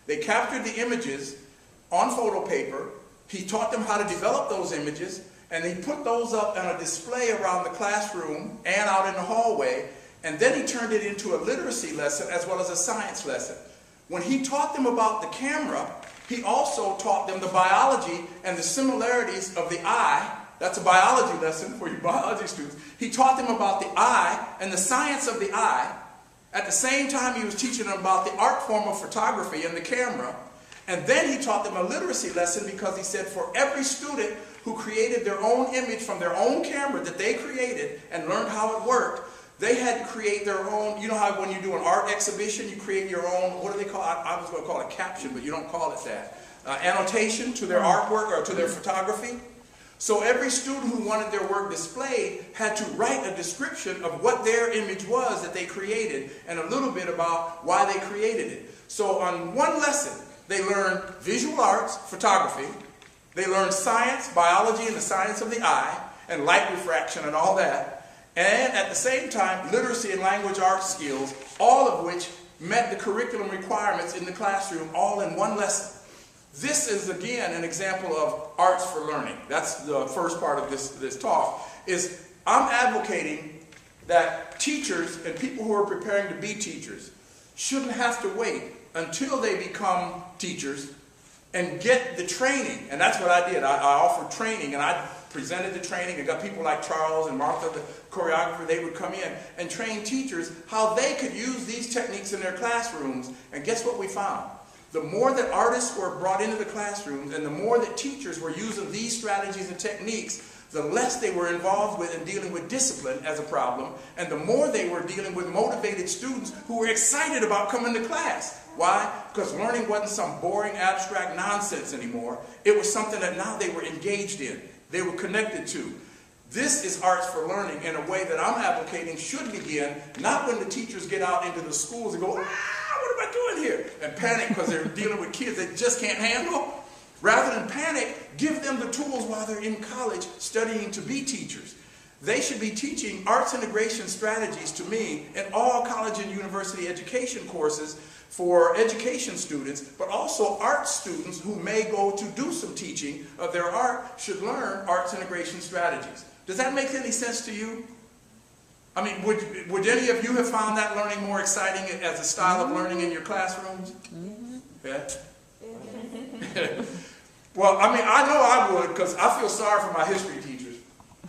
They captured the images on photo paper. He taught them how to develop those images, and he put those up on a display around the classroom and out in the hallway, and then he turned it into a literacy lesson as well as a science lesson. When he taught them about the camera, he also taught them the biology and the similarities of the eye. That's a biology lesson for you biology students. He taught them about the eye and the science of the eye. At the same time, he was teaching them about the art form of photography and the camera. And then he taught them a literacy lesson because he said for every student who created their own image from their own camera that they created and learned how it worked, they had to create their own. You know how when you do an art exhibition, you create your own, what do they call it? I was going to call it caption, but you don't call it that. Annotation to their artwork or to their photography. So every student who wanted their work displayed had to write a description of what their image was that they created and a little bit about why they created it. So on one lesson, they learned visual arts, photography. They learned science, biology, and the science of the eye, and light refraction and all that. And at the same time, literacy and language arts skills, all of which met the curriculum requirements in the classroom, all in one lesson. This is, again, an example of arts for learning. That's the first part of this talk, is I'm advocating that teachers and people who are preparing to be teachers shouldn't have to wait until they become teachers and get the training. And that's what I did. I offered training, and I presented the training. I got people like Charles and Martha, the choreographer. They would come in and train teachers how they could use these techniques in their classrooms. And guess what we found? The more that artists were brought into the classrooms and the more that teachers were using these strategies and techniques, the less they were involved with and dealing with discipline as a problem, and the more they were dealing with motivated students who were excited about coming to class. Why? Because learning wasn't some boring, abstract nonsense anymore. It was something that now they were engaged in. They were connected to. This is arts for learning in a way that I'm advocating should begin, not when the teachers get out into the schools and go, what am I doing here? And panic because they're dealing with kids they just can't handle. Rather than panic, give them the tools while they're in college studying to be teachers. They should be teaching arts integration strategies to me in all college and university education courses for education students, but also art students who may go to do some teaching of their art should learn arts integration strategies. Does that make any sense to you? I mean, would any of you have found that learning more exciting as a style of learning in your classrooms? Yeah? Well, I mean, I know I would, because I feel sorry for my history teachers.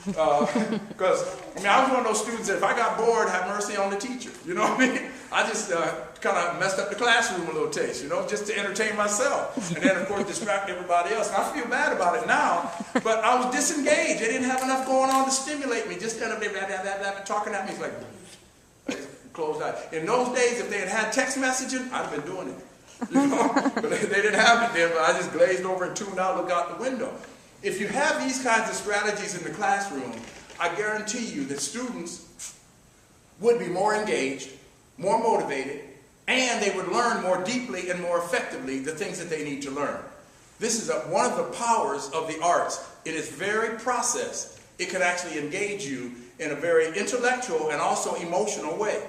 Because, I mean, I was one of those students that if I got bored, have mercy on the teacher. You know what I mean? I just kind of messed up the classroom a little taste, you know, just to entertain myself. And then, of course, distract everybody else. And I feel bad about it now, but I was disengaged. They didn't have enough going on to stimulate me. Just kind of talking at me. It's like, closed out. In those days, if they had text messaging, I'd have been doing it. You know? But they didn't have it then, but I just glazed over and tuned out, looked out the window. If you have these kinds of strategies in the classroom, I guarantee you that students would be more engaged, more motivated, and they would learn more deeply and more effectively the things that they need to learn. This is one of the powers of the arts. In its very process, it can actually engage you in a very intellectual and also emotional way.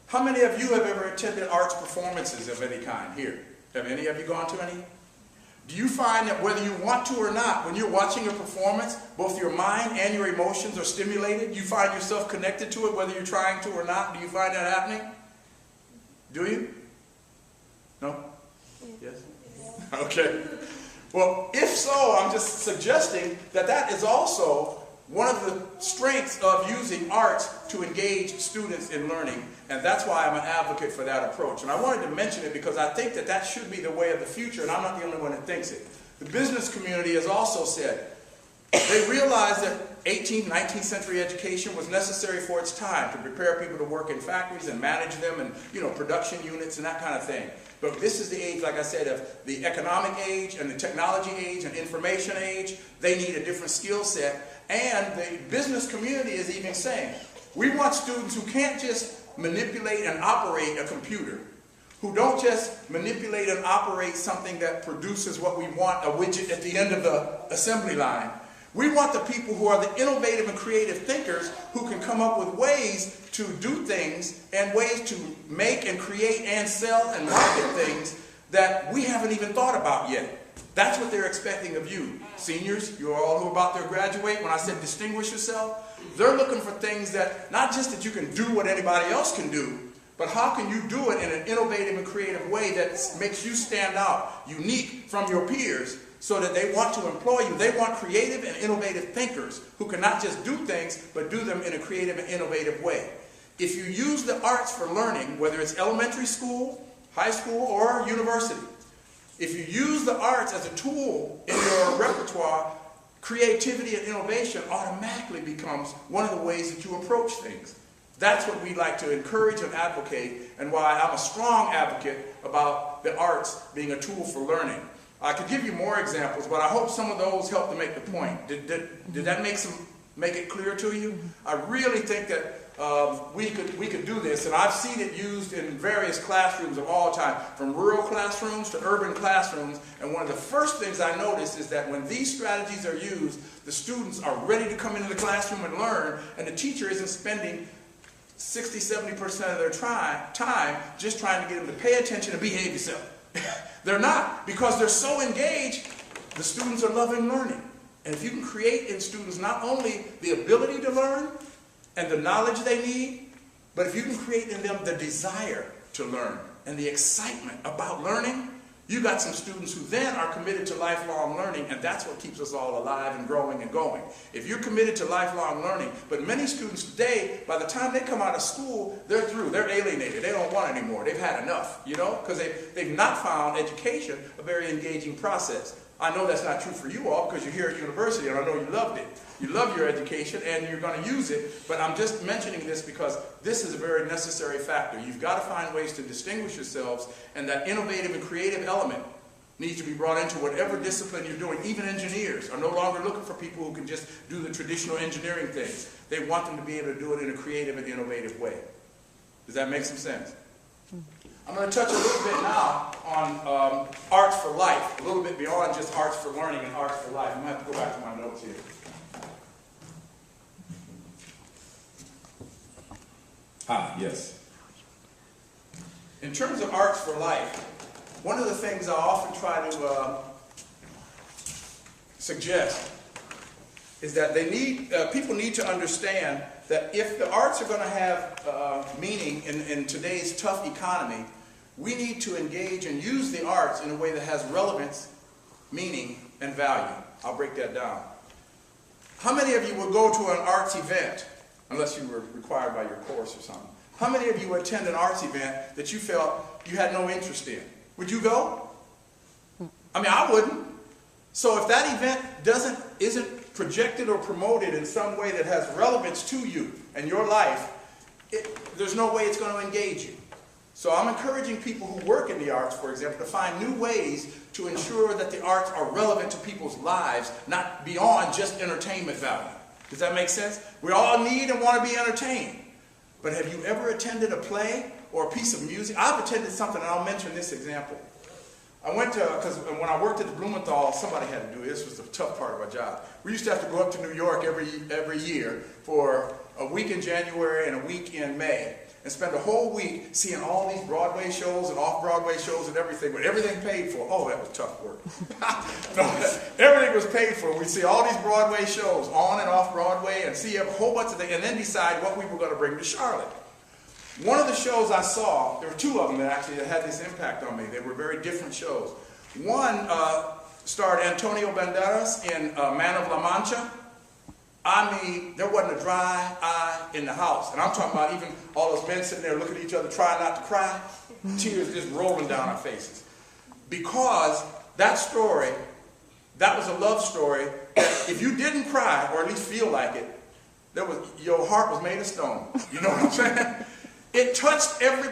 How many of you have ever attended arts performances of any kind here? Have any of you gone to any? Do you find that whether you want to or not, when you're watching a performance, both your mind and your emotions are stimulated? You find yourself connected to it whether you're trying to or not? Do you find that happening? Do you? No? Yes? Okay. Well, if so, I'm just suggesting that that is also one of the strengths of using arts to engage students in learning, and that's why I'm an advocate for that approach. And I wanted to mention it because I think that that should be the way of the future, and I'm not the only one that thinks it. The business community has also said they realized that 18th, 19th century education was necessary for its time to prepare people to work in factories and manage them and, you know, production units and that kind of thing. But this is the age, like I said, of the economic age and the technology age and information age. They need a different skill set. And the business community is even saying, we want students who can't just manipulate and operate a computer, who don't just manipulate and operate something that produces what we want, a widget at the end of the assembly line. We want the people who are the innovative and creative thinkers who can come up with ways to do things and ways to make and create and sell and market things that we haven't even thought about yet. That's what they're expecting of you. Seniors, you all who are about to graduate, when I said distinguish yourself, they're looking for things that, not just that you can do what anybody else can do, but how can you do it in an innovative and creative way that makes you stand out, unique from your peers, so that they want to employ you. They want creative and innovative thinkers who can not just do things, but do them in a creative and innovative way. If you use the arts for learning, whether it's elementary school, high school, or university, if you use the arts as a tool in your repertoire, creativity and innovation automatically becomes one of the ways that you approach things. That's what we like to encourage and advocate, and why I'm a strong advocate about the arts being a tool for learning. I could give you more examples, but I hope some of those help to make the point. Did that make it clear to you? I really think that we could do this, and I've seen it used in various classrooms of all time, from rural classrooms to urban classrooms, and one of the first things I noticed is that when these strategies are used, the students are ready to come into the classroom and learn, and the teacher isn't spending 60–70% of their time just trying to get them to pay attention and behave yourself. They're not, because they're so engaged. The students are loving learning. And if you can create in students not only the ability to learn and the knowledge they need, but if you can create in them the desire to learn and the excitement about learning, you got some students who then are committed to lifelong learning, and that's what keeps us all alive and growing and going. If you're committed to lifelong learning, but many students today, by the time they come out of school, they're through, they're alienated, they don't want anymore, they've had enough, you know, because they've not found education a very engaging process. I know that's not true for you all because you're here at university, and I know you loved it. You love your education and you're going to use it, but I'm just mentioning this because this is a very necessary factor. You've got to find ways to distinguish yourselves, and that innovative and creative element needs to be brought into whatever discipline you're doing. Even engineers are no longer looking for people who can just do the traditional engineering things. They want them to be able to do it in a creative and innovative way. Does that make some sense? I'm going to touch a little bit now on arts for life, a little bit beyond just arts for learning and arts for life. I'm going to have to go back to my notes here. Yes. In terms of arts for life, one of the things I often try to suggest is that people need to understand that if the arts are going to have meaning in today's tough economy, we need to engage and use the arts in a way that has relevance, meaning, and value. I'll break that down. How many of you would go to an arts event, unless you were required by your course or something? How many of you would attend an arts event that you felt you had no interest in? Would you go? I mean, I wouldn't. So if that event isn't projected or promoted in some way that has relevance to you and your life, there's no way it's going to engage you. So I'm encouraging people who work in the arts, for example, to find new ways to ensure that the arts are relevant to people's lives, not beyond just entertainment value. Does that make sense? We all need and want to be entertained. But have you ever attended a play or a piece of music? I've attended something, and I'll mention this example. I went to, because when I worked at the Blumenthal, somebody had to do it. This was the tough part of our job. We used to have to go up to New York every year for a week in January and a week in May, and spend a whole week seeing all these Broadway shows and off-Broadway shows and everything, with everything paid for. Oh, that was tough work. No, everything was paid for. We'd see all these Broadway shows on and off Broadway and see a whole bunch of things, and then decide what we were going to bring to Charlotte. One of the shows I saw, there were two of them that actually had this impact on me. They were very different shows. One starred Antonio Banderas in Man of La Mancha. I mean, there wasn't a dry eye in the house. And I'm talking about even all those men sitting there looking at each other trying not to cry, tears just rolling down our faces. Because that story, that was a love story that if you didn't cry, or at least feel like it, your heart was made of stone. You know what I'm saying? It touched everybody.